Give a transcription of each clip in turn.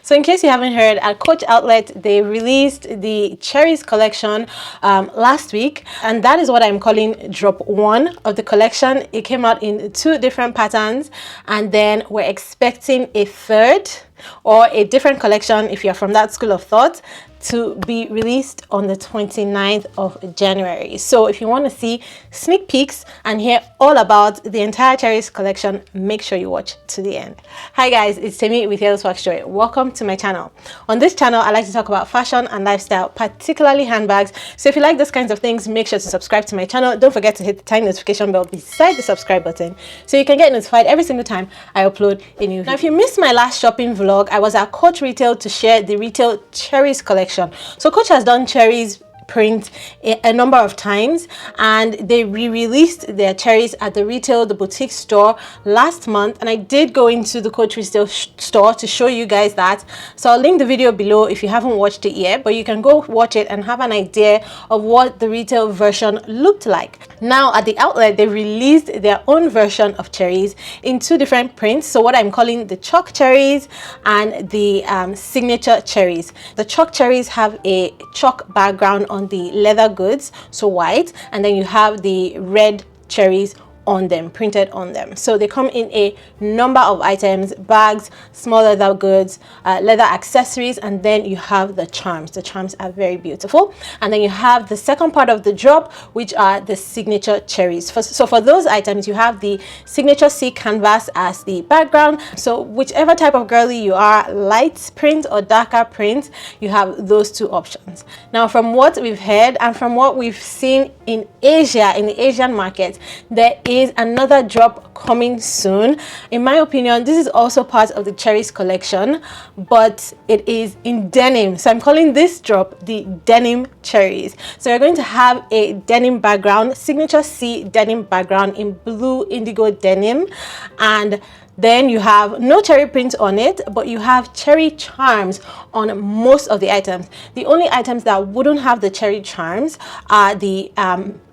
So in case you haven't heard, at Coach Outlet, they released the Cherries collection last week, and that is what I'm calling drop 1 of the collection. It came out in 2 different patterns, and then we're expecting a third or a different collection, if you're from that school of thought, to be released on the 29th of January. So if you want to see sneak peeks and hear all about the entire Cherries collection, make sure you watch to the end. Hi guys, it's Temi with YellowSparksJoy. Welcome to my channel. On this channel, I like to talk about fashion and lifestyle, particularly handbags. So if you like those kinds of things, make sure to subscribe to my channel. Don't forget to hit the tiny notification bell beside the subscribe button so you can get notified every single time I upload a new video. Now, if you missed my last shopping vlog, I was at Coach Retail to share the retail Cherries collection. So Coach has done Cherries print a number of times, and they re-released their Cherries at the retail, the boutique store last month, and I did go into the Coach Retail store to show you guys that. So I'll link the video below if you haven't watched it yet, but you can go watch it and have an idea of what the retail version looked like. Now at the outlet, they released their own version of Cherries in 2 different prints, so what I'm calling the chalk Cherries and the signature Cherries. The chalk Cherries have a chalk background on the leather goods, so white, and then you have the red cherries on them, printed on them. So they come in a number of items: bags, small leather goods, leather accessories, and then you have the charms. The charms are very beautiful. And then you have the second part of the drop, which are the signature Cherries. So for those items, you have the signature C canvas as the background. So whichever type of girly you are, light print or darker print, you have those 2 options. Now, from what we've heard and from what we've seen in Asia, in the Asian market, there is another drop coming soon. In my opinion, this is also part of the Cherries collection, but it is in denim. So I'm calling this drop the denim Cherries. So you're going to have a denim background, signature C denim background in blue indigo denim, and then you have no cherry print on it, but you have cherry charms on most of the items. The only items that wouldn't have the cherry charms are the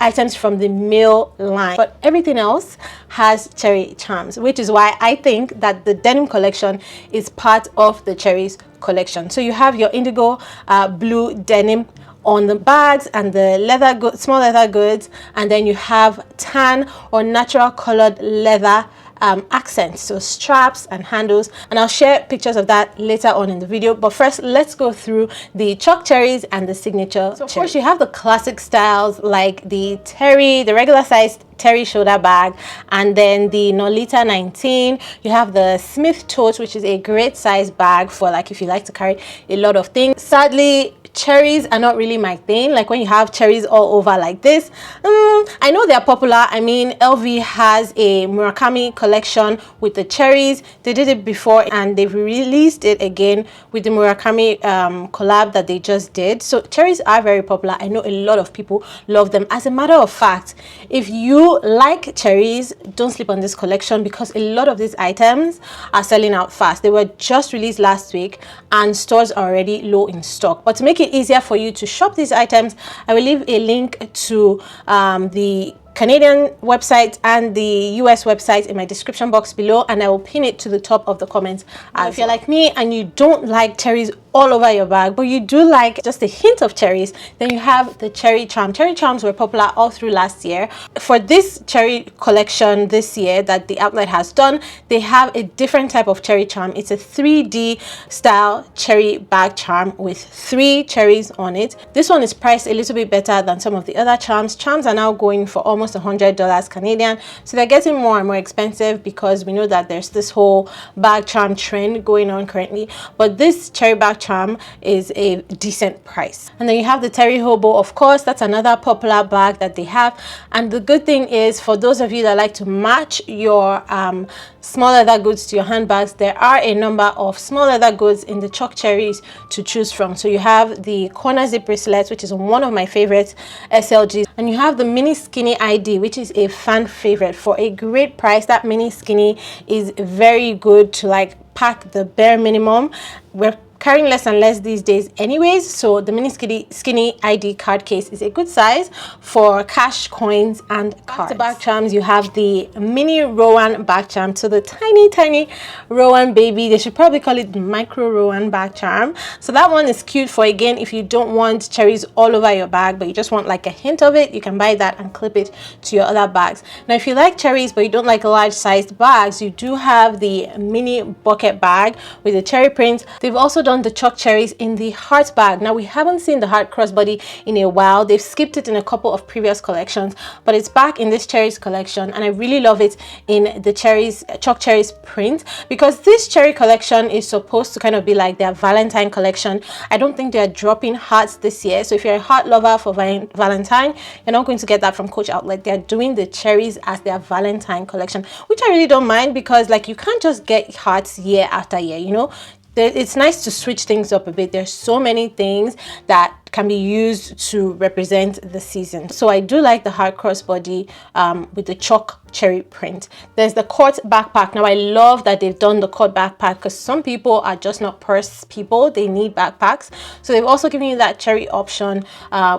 items from the male line, but everything else has cherry charms, which is why I think that the denim collection is part of the Cherries collection. So you have your indigo blue denim on the bags and the leather goods, small leather goods, and then you have tan or natural colored leather accents, so straps and handles, and I'll share pictures of that later on in the video. But first, let's go through the chalk Cherries and the signature. So of course, you have the classic styles like the Terry, the regular sized Terry shoulder bag, and then the Nolita 19. You have the Smith tote, which is a great size bag for like if you like to carry a lot of things. Sadly, Cherries are not really my thing. Like when you have cherries all over like this, I know they're popular. I mean, LV has a Murakami collection with the cherries. They did it before and they've released it again with the Murakami collab that they just did. So cherries are very popular. I know a lot of people love them. As a matter of fact, if you like cherries, don't sleep on this collection because a lot of these items are selling out fast. They were just released last week and stores are already low in stock. But to make it easier for you to shop these items, I will leave a link to the Canadian website and the US website in my description box below, and I will pin it to the top of the comments. If you're like me and you don't like cherries all over your bag, but you do like just a hint of cherries, then you have the cherry charm. Cherry charms were popular all through last year. For this cherry collection this year that the outlet has done, they have a different type of cherry charm. It's a 3D style cherry bag charm with 3 cherries on it. This one is priced a little bit better than some of the other charms. Charms are now going for almost $100 Canadian, so they're getting more and more expensive because we know that there's this whole bag charm trend going on currently, but this cherry bag charm is a decent price. And then you have the Terry Hobo, of course. That's another popular bag that they have, and the good thing is for those of you that like to match your small leather goods to your handbags, there are a number of small leather goods in the chalk Cherries to choose from. So you have the corner zip bracelets, which is one of my favorite SLGs, and you have the mini skinny ID, which is a fan favorite for a great price. That mini skinny is very good to like pack the bare minimum. We're carrying less and less these days anyways, so the mini skinny ID card case is a good size for cash, coins, and cards. To bag charms, you have the mini Rowan bag charm. So the tiny Rowan baby, they should probably call it the micro Rowan bag charm. So that one is cute for, again, if you don't want cherries all over your bag but you just want like a hint of it, you can buy that and clip it to your other bags. Now if you like cherries but you don't like large sized bags, you do have the mini bucket bag with the cherry print. They've also done the chalk cherries in the heart bag. Now we haven't seen the heart crossbody in a while. They've skipped it in a couple of previous collections, but it's back in this cherries collection, and I really love it in the cherries, chalk cherries print, because this cherry collection is supposed to kind of be like their Valentine collection. I don't think they're dropping hearts this year, so if you're a heart lover for Valentine, you're not going to get that from Coach Outlet. They're doing the cherries as their Valentine collection, which I really don't mind, because like you can't just get hearts year after year, you know. It's nice to switch things up a bit. There's so many things that can be used to represent the season. So I do like the heart crossbody with the chalk cherry print. There's the cord backpack. Now I love that they've done the cord backpack, because some people are just not purse people, they need backpacks. So they've also given you that cherry option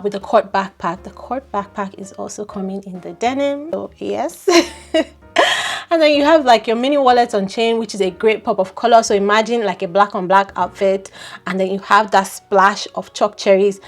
with the cord backpack. The cord backpack is also coming in the denim, so yes. And then you have like your mini wallet on chain, which is a great pop of color. So imagine like a black on black outfit, and then you have that splash of chalk cherries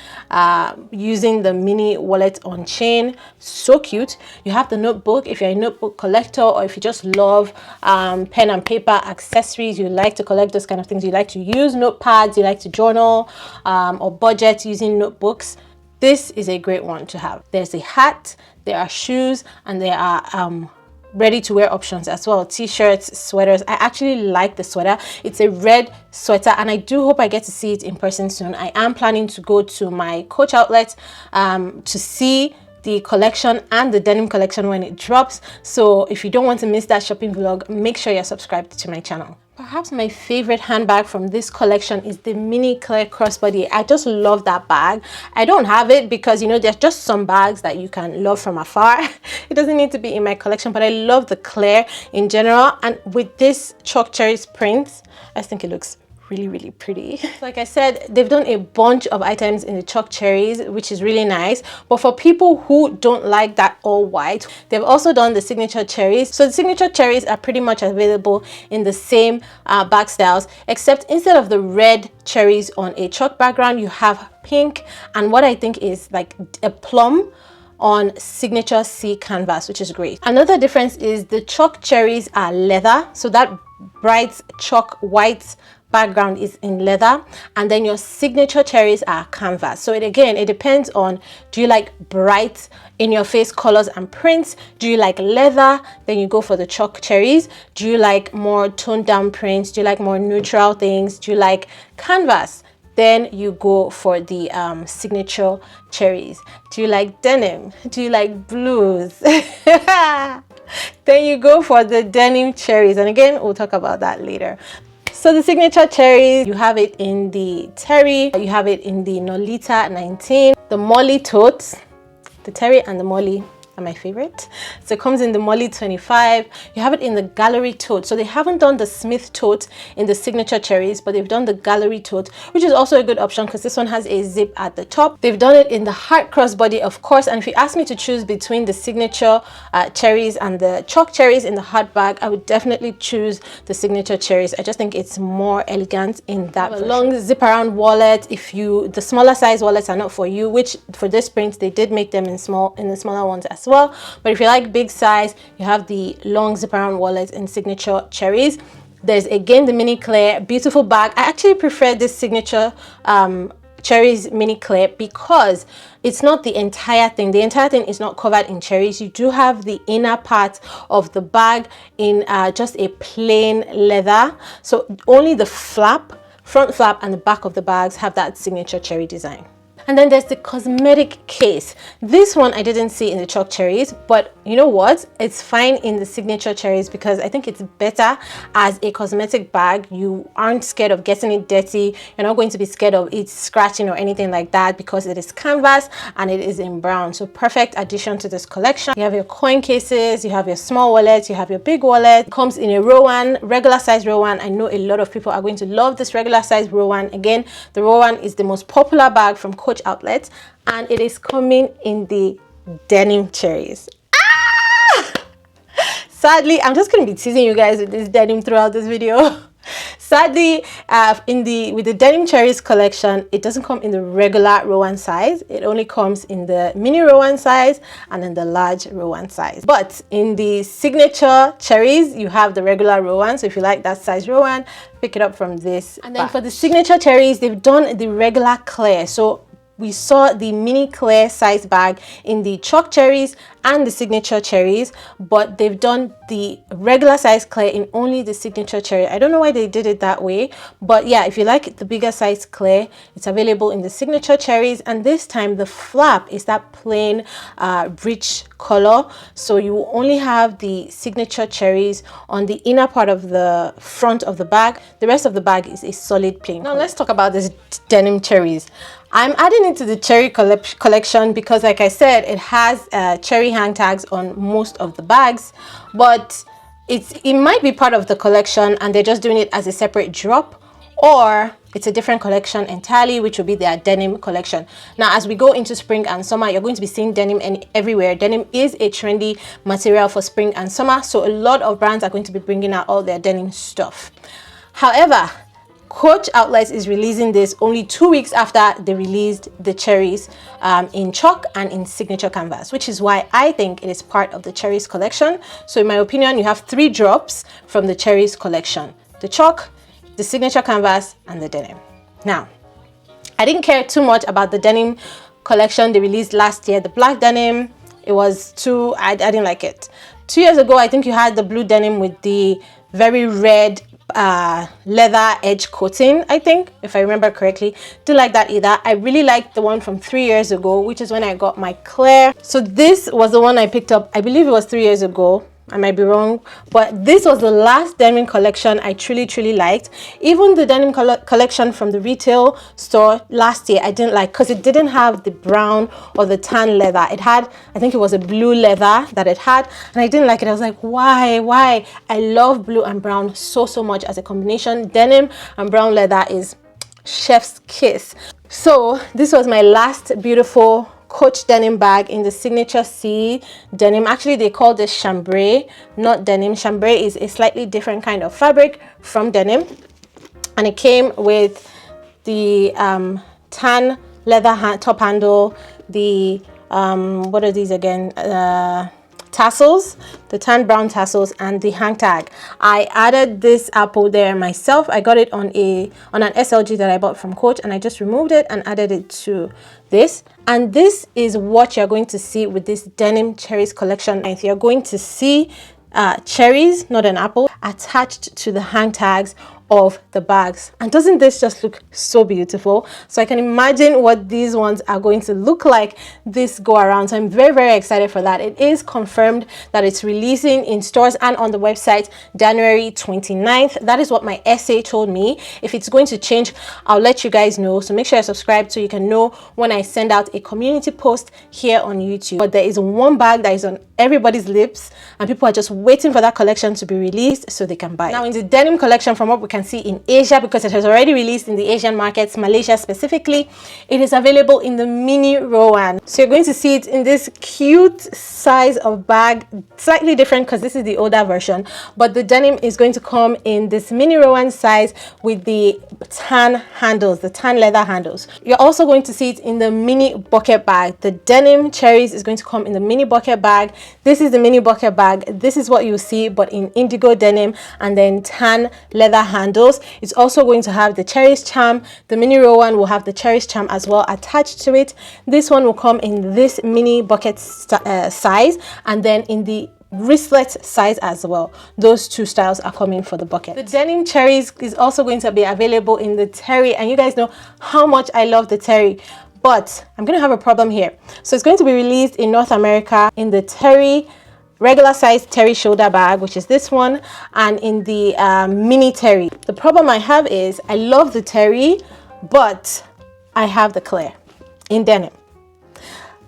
using the mini wallet on chain. So cute. You have the notebook if you're a notebook collector, or if you just love pen and paper accessories, you like to collect those kind of things, you like to use notepads, you like to journal or budget using notebooks. This is a great one to have. There's a hat, there are shoes, and there are ready to wear options as well. T-shirts, sweaters. I actually like the sweater. It's a red sweater, and I do hope I get to see it in person soon. I am planning to go to my Coach Outlet to see the collection and the denim collection when it drops. So if you don't want to miss that shopping vlog, make sure you're subscribed to my channel. Perhaps my favorite handbag from this collection is the mini clear crossbody. I just love that bag. I don't have it because, you know, there's just some bags that you can love from afar. It doesn't need to be in my collection, but I love the clear in general. And with this chalk cherries print, I think it looks really pretty. Like I said, they've done a bunch of items in the chalk cherries, which is really nice. But for people who don't like that all white, they've also done the signature cherries. So the signature cherries are pretty much available in the same bag styles, except instead of the red cherries on a chalk background, you have pink and what I think is like a plum on signature C canvas, which is great. Another difference is the chalk cherries are leather, so that bright chalk white background is in leather, and then your signature cherries are canvas. So it depends on, do you like bright in your face colors and prints? Do you like leather? Then you go for the chalk cherries. Do you like more toned down prints? Do you like more neutral things? Do you like canvas? Then you go for the signature cherries. Do you like denim? Do you like blues? Then you go for the denim cherries, and again we'll talk about that later. So the signature cherries, you have it in the Terry, you have it in the Nolita 19, the Molly totes. The Terry and the Molly are my favorite. So it comes in the Molly 25. You have it in the Gallery tote. So they haven't done the Smith tote in the signature cherries, but they've done the Gallery tote, which is also a good option because this one has a zip at the top. They've done it in the heart crossbody, of course. And if you ask me to choose between the signature cherries and the chalk cherries in the heart bag, I would definitely choose the signature cherries. I just think it's more elegant in that version. Long zip around wallet. If the smaller size wallets are not for you, which for this print they did make them in the smaller ones as well, but if you like big size, you have the long zip around wallet in signature cherries. There's again the mini clear, beautiful bag. I actually prefer this signature cherries mini clear because it's not the entire thing. The entire thing is not covered in cherries. You do have the inner part of the bag in just a plain leather, so only the flap, front flap, and the back of the bags have that signature cherry design. And then there's the cosmetic case. This one I didn't see in the chalk cherries, but you know what, it's fine in the signature cherries because I think it's better as a cosmetic bag. You aren't scared of getting it dirty. You're not going to be scared of it scratching or anything like that because it is canvas and it is in brown. So perfect addition to this collection. You have your coin cases, you have your small wallet, you have your big wallet. It comes in a Rowan, regular size Rowan. I know a lot of people are going to love this regular size Rowan. Again, the Rowan is the most popular bag from Coach Outlet, and it is coming in the denim cherries. Sadly, I'm just going to be teasing you guys with this denim throughout this video. Sadly, with the denim cherries collection, it doesn't come in the regular Rowan size. It only comes in the mini Rowan size and in the large Rowan size. But in the signature cherries, you have the regular Rowan. So if you like that size Rowan, pick it up from this. And then for the signature cherries, they've done the regular clear. So we saw the mini clear size bag in the chalk cherries and the signature cherries, but they've done the regular size clear in only the signature cherry. I don't know why they did it that way, but yeah, if you like the bigger size clear, it's available in the signature cherries. And this time the flap is that plain rich color, so you only have the signature cherries on the inner part of the front of the bag. The rest of the bag is a solid plain color. Now let's talk about this denim cherries. I'm adding it to the cherry collection because, like I said, it has cherry hang tags on most of the bags, but it might be part of the collection and they're just doing it as a separate drop, or it's a different collection entirely, which will be their denim collection. Now, as we go into spring and summer, you're going to be seeing denim everywhere. Denim is a trendy material for spring and summer, so a lot of brands are going to be bringing out all their denim stuff. However, Coach Outlet is releasing this only 2 weeks after they released the cherries in chalk and in signature canvas, which is why I think it is part of the cherries collection. So in my opinion, you have 3 drops from the cherries collection: the chalk, the signature canvas, and the denim. Now, I didn't care too much about the denim collection they released last year. The black denim, it was I didn't like it. 2 years ago, I think you had the blue denim with the very red leather edge coating, I think, if I remember correctly. Didn't like that either. I really liked the one from 3 years ago, which is when I got my clear. So this was the one I picked up, I believe it was 3 years ago. I might be wrong, but this was the last denim collection I truly liked. Even the denim collection from the retail store last year, I didn't like because it didn't have the brown or the tan leather. It had, I think it was a blue leather that it had, and I didn't like it. I was like, why? I love blue and brown so much as a combination. Denim and brown leather is chef's kiss. So this was my last beautiful Coach denim bag in the signature C denim. Actually, they call this chambray, not denim. Chambray is a slightly different kind of fabric from denim, and it came with the tan leather top handle, the what are these again, tassels, the tan brown tassels, and the hang tag. I added this apple there myself. I got it on an SLG that I bought from Coach, and I just removed it and added it to this. And this is what you're going to see with this denim cherries collection. And you're going to see cherries, not an apple, attached to the hang tags of the bags. And doesn't this just look so beautiful? So I can imagine what these ones are going to look like this go around. So I'm very excited for that. It is confirmed that it's releasing in stores and on the website January 29th. That is what my SA told me. If it's going to change, I'll let you guys know. So make sure you're subscribed so you can know when I send out a community post here on YouTube. But there is one bag that is on everybody's lips, and people are just waiting for that collection to be released so they can buy it. Now, in the denim collection, from what we can see in Asia, because it has already released in the Asian markets, Malaysia specifically, it is available in the mini Rowan. So you're going to see it in this cute size of bag, slightly different because this is the older version, but the denim is going to come in this mini Rowan size with the tan handles, the tan leather handles. You're also going to see it in the mini bucket bag. The denim cherries is going to come in the mini bucket bag. This is the mini bucket bag. This is what you see, but in indigo denim and then tan leather handles. It's also going to have the cherries charm. The mini Rowan will have the cherries charm as well attached to it. This one will come in this mini bucket size, and then in the wristlet size as well. Those two styles are coming for the bucket. The denim cherries is also going to be available in the terry, and you guys know how much I love the terry. But I'm going to have a problem here. So it's going to be released in North America in the terry regular size terry shoulder bag, which is this one, and in the mini terry. The problem I have is I love the terry, but I have the clear in denim.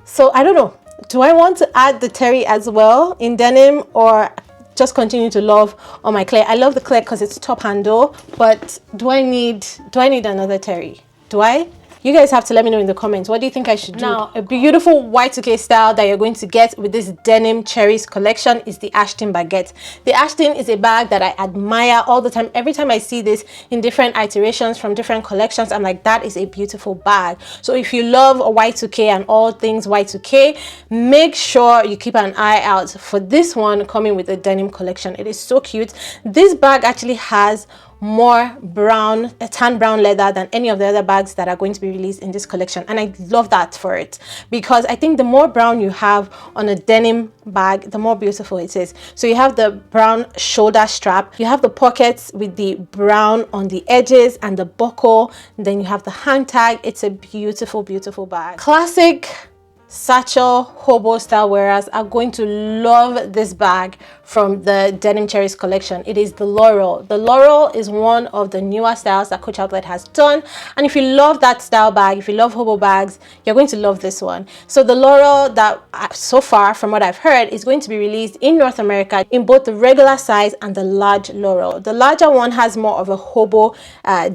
So I don't know, do I want to add the terry as well in denim, or just continue to love on my clear? I love the clear because it's top handle, but do I need another terry? Do I? You guys have to let me know in the comments. What do you think I should do? Now, a beautiful Y2K style that you're going to get with this denim cherries collection is the Ashton baguette. The Ashton is a bag that I admire all the time. Every time I see this in different iterations from different collections, I'm like, that is a beautiful bag. So if you love a Y2K and all things Y2K, make sure you keep an eye out for this one coming with the denim collection. It is so cute. This bag actually has more brown, tan brown leather than any of the other bags that are going to be released in this collection, and I love that for it, because I think the more brown you have on a denim bag, the more beautiful it is. So you have the brown shoulder strap, you have the pockets with the brown on the edges and the buckle, and then you have the hand tag. It's a beautiful bag. Classic satchel hobo style wearers are going to love this bag from the denim cherries collection. It is the Laurel. The Laurel is one of the newer styles that Coach Outlet has done, and if you love that style bag, if you love hobo bags, you're going to love this one. So the Laurel, that so far from what I've heard, is going to be released in North America in both the regular size and the large Laurel. The larger one has more of a hobo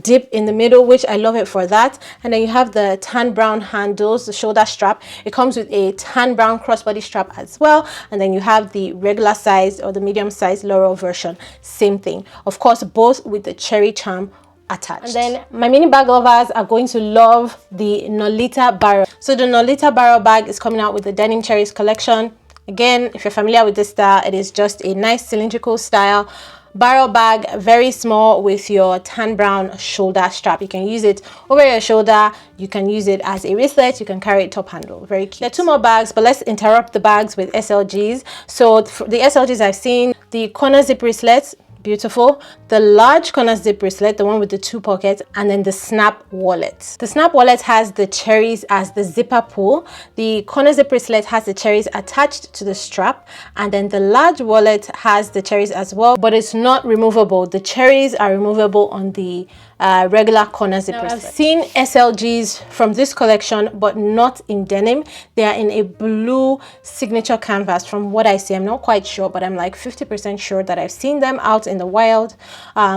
dip in the middle, which I love it for that. And then you have the tan brown handles, the shoulder strap. It comes with a tan brown crossbody strap as well, and then you have the regular size or the medium size Laurel version, same thing, of course, both with the cherry charm attached. And then my mini bag lovers are going to love the Nolita Barrel. So the Nolita Barrel bag is coming out with the denim cherries collection. Again, if you're familiar with this style, it is just a nice cylindrical style barrel bag, very small, with your tan brown shoulder strap. You can use it over your shoulder, you can use it as a wristlet, you can carry it top handle. Very cute. There are two more bags, but let's interrupt the bags with SLGs. So for the SLGs I've seen, the corner zip wristlets, beautiful. The large corner zip bracelet, the one with the two pockets, and then the snap wallet. The snap wallet has the cherries as the zipper pull. The corner zip bracelet has the cherries attached to the strap, and then the large wallet has the cherries as well, but it's not removable. The cherries are removable on the regular corner zip bracelet. I've seen SLGs from this collection, but not in denim. They are in a blue signature canvas from what I see. I'm not quite sure, but I'm like 50% sure that I've seen them out in the wild.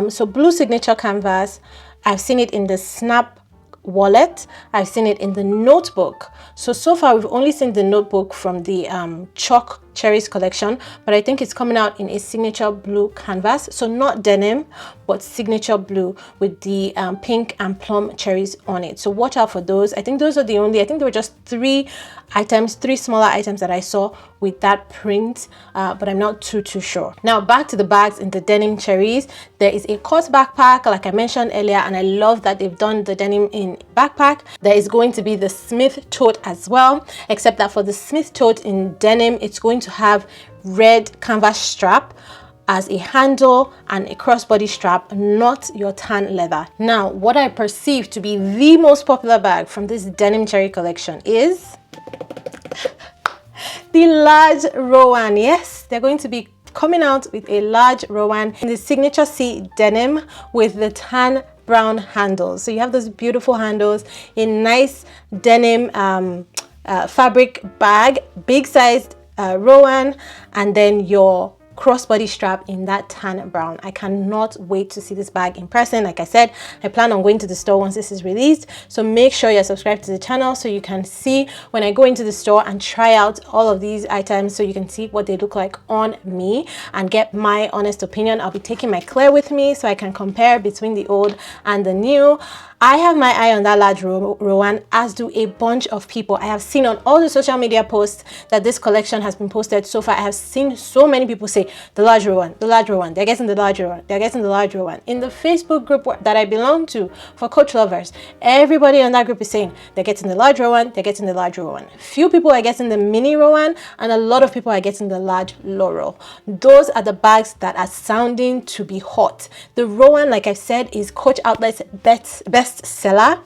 So blue signature canvas. I've seen it in the snap wallet. I've seen it in the notebook. So far we've only seen the notebook from the chalk cherries collection, but I think it's coming out in a signature blue canvas, so not denim but signature blue with the pink and plum cherries on it. So watch out for those. I think those are the only, I think there were just three smaller items that I saw with that print, but I'm not too sure. Now back to the bags in the denim cherries. There is a cut backpack like I mentioned earlier, and I love that they've done the denim in backpack. There is going to be the Smith tote as well, except that for the Smith tote in denim, it's going to have red canvas strap as a handle and a crossbody strap, not your tan leather. Now, what I perceive to be the most popular bag from this denim cherry collection is the large Rowan. Yes, they're going to be coming out with a large Rowan in the signature C denim with the tan brown handles. So you have those beautiful handles in nice denim fabric bag, big sized Rowan, and then your crossbody strap in that tan brown. I cannot wait to see this bag in person. Like I said, I plan on going to the store once this is released, so make sure you're subscribed to the channel so you can see when I go into the store and try out all of these items, so you can see what they look like on me and get my honest opinion. I'll be taking my Claire with me so I can compare between the old and the new. I have my eye on that large Rowan, as do a bunch of people. I have seen on all the social media posts that this collection has been posted so far. I have seen so many people say the large Rowan, the large Rowan, they're getting the large Rowan, they're getting the large Rowan. In the Facebook group that I belong to for coach lovers, everybody on that group is saying they're getting the large Rowan, they're getting the large Rowan. Few people are getting the mini Rowan, and a lot of people are getting the large Laurel. Those are the bags that are sounding to be hot. The Rowan, like I said, is Coach Outlet's best seller.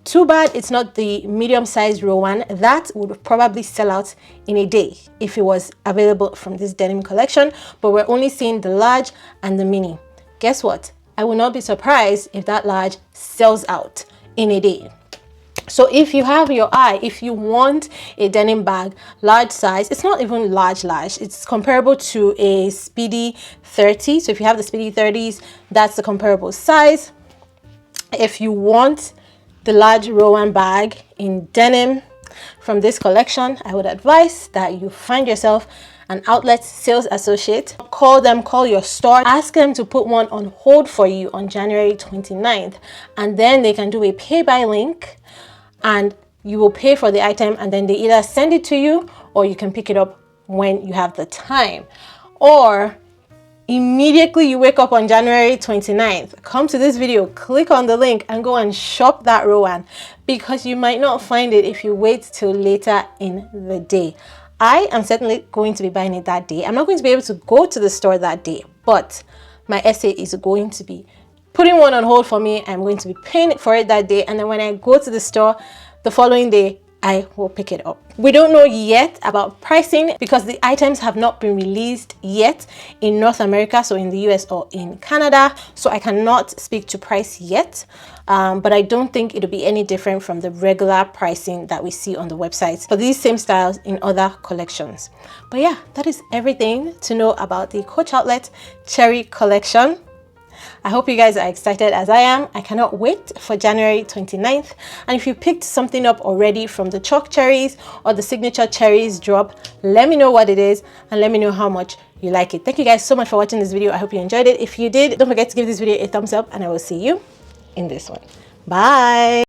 Too bad it's not the medium-sized Rowan. That would probably sell out in a day if it was available from this denim collection, but we're only seeing the large and the mini. Guess what? I will not be surprised if that large sells out in a day. So if you have your eye, if you want a denim bag, large size, it's not even large, it's comparable to a Speedy 30. So if you have the Speedy 30s, that's the comparable size. If you want the large Rowan bag in denim from this collection, I would advise that you find yourself an outlet sales associate. Call them, call your store, ask them to put one on hold for you on January 29th, and then they can do a pay by link and you will pay for the item, and then they either send it to you or you can pick it up when you have the time. Or immediately you wake up on January 29th, come to this video, click on the link and go and shop that Rowan, because you might not find it if you wait till later in the day. I am certainly going to be buying it that day. I'm not going to be able to go to the store that day, but my SA is going to be putting one on hold for me. I'm going to be paying for it that day, and then when I go to the store the following day, I will pick it up. We don't know yet about pricing because the items have not been released yet in North America, so in the US or in Canada, so I cannot speak to price yet, but I don't think it'll be any different from the regular pricing that we see on the website for these same styles in other collections. But yeah, that is everything to know about the Coach Outlet Cherry collection. I hope you guys are excited as I am. I cannot wait for January 29th. And if you picked something up already from the chalk cherries or the signature cherries drop, let me know what it is and let me know how much you like it. Thank you guys so much for watching this video. I hope you enjoyed it. If you did, don't forget to give this video a thumbs up, and I will see you in this one. Bye.